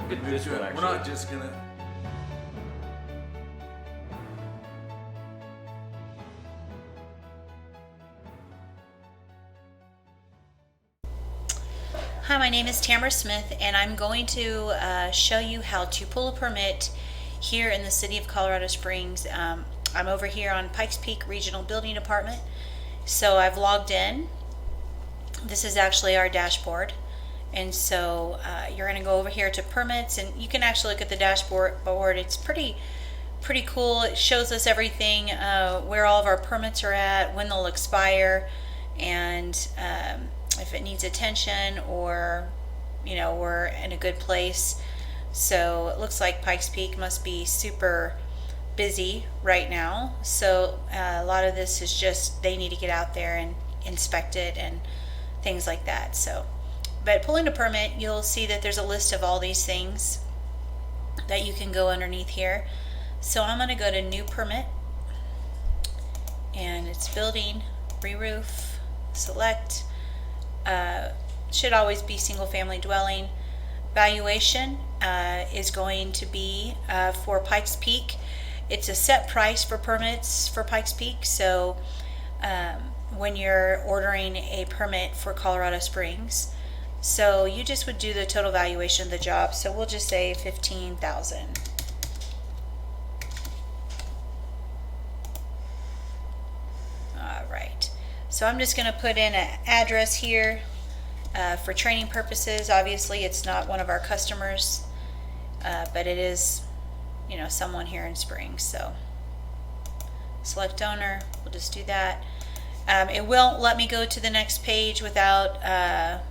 This one We're actually. not just gonna. Hi, my name is Tamara Smith, and I'm going to show you how to pull a permit here in the city of Colorado Springs. I'm over here on Pikes Peak Regional Building Department, so I've logged in. This is actually our dashboard, and so you're going to go over here to permits, and you can actually look at the dashboard. It's pretty cool. It shows us everything, where all of our permits are at, when they'll expire, and if it needs attention, or we're in a good place. So it looks like Pikes Peak must be super busy right now, so a lot of this is just they need to get out there and inspect it and things like that. So but pulling a permit, you'll see that there's a list of all these things that you can go underneath here. So I'm going to go to new permit, and it's building, re-roof, select. Should always be single family dwelling. Valuation is going to be for Pikes Peak. It's a set price for permits for Pikes Peak. So when you're ordering a permit for Colorado Springs, so you just would do the total valuation of the job. So we'll just say $15,000. All right. So I'm just going to put in an address here for training purposes. Obviously, it's not one of our customers, but it is, someone here in Springs. So select owner. We'll just do that. It won't let me go to the next page without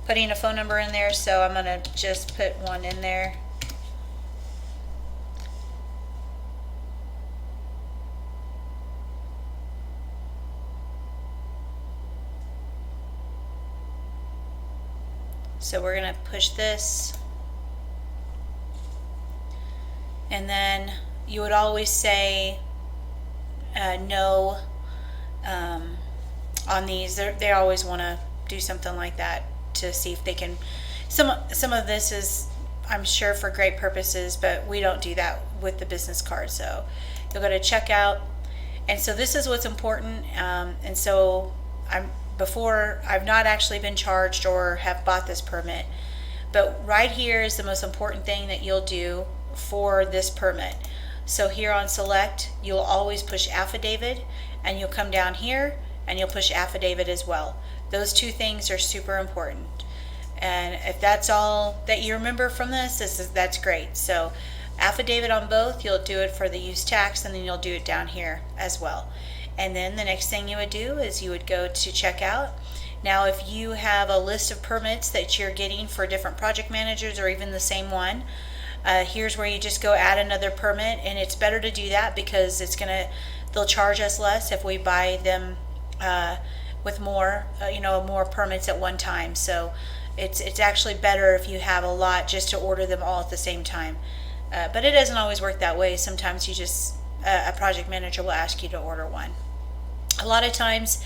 putting a phone number in there. So I'm going to just put one in there. So we're going to push this, and then you would always say no on these. They always want to do something like that to see if they can. Some of this is, I'm sure, for great purposes, but we don't do that with the business card. So you'll go to checkout, and so this is what's important. And so I've not actually been charged or have bought this permit, but right here is the most important thing that you'll do for this permit. So here on select, you'll always push affidavit, and you'll come down here and you'll push affidavit as well. Those two things are super important, and if that's all that you remember from that's great. So affidavit on both, you'll do it for the use tax, and then you'll do it down here as well. And then the next thing you would do is you would go to checkout. Now, if you have a list of permits that you're getting for different project managers, or even the same one, here's where you just go add another permit. And it's better to do that because they'll charge us less if we buy them with more, more permits at one time. So it's actually better if you have a lot, just to order them all at the same time. But it doesn't always work that way. Sometimes a project manager will ask you to order one. A lot of times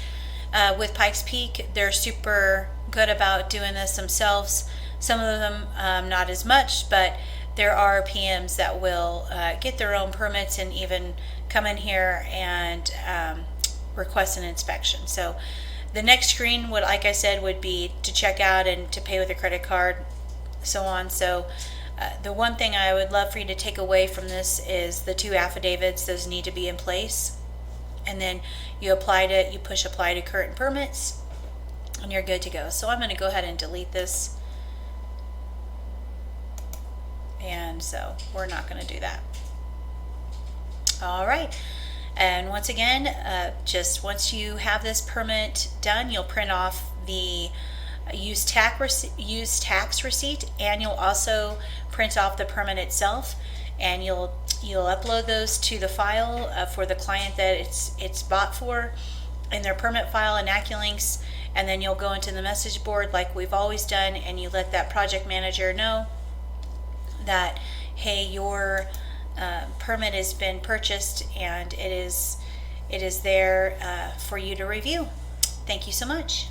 with Pikes Peak, they're super good about doing this themselves. Some of them not as much, but there are PMs that will get their own permits and even come in here and request an inspection. So the next screen would, like I said, would be to check out and to pay with a credit card, so on. So the one thing I would love for you to take away from this is the two affidavits. Those need to be in place, and then you push apply to current permits, and you're good to go. So I'm going to go ahead and delete this, and so we're not going to do that. All right, and once again, just once you have this permit done, you'll print off the use tax receipt, and you'll also print off the permit itself, and you'll upload those to the file for the client that it's bought for in their permit file in AccuLinks, and then you'll go into the message board like we've always done, and you let that project manager know that, hey, your permit has been purchased, and it is there for you to review. Thank you so much.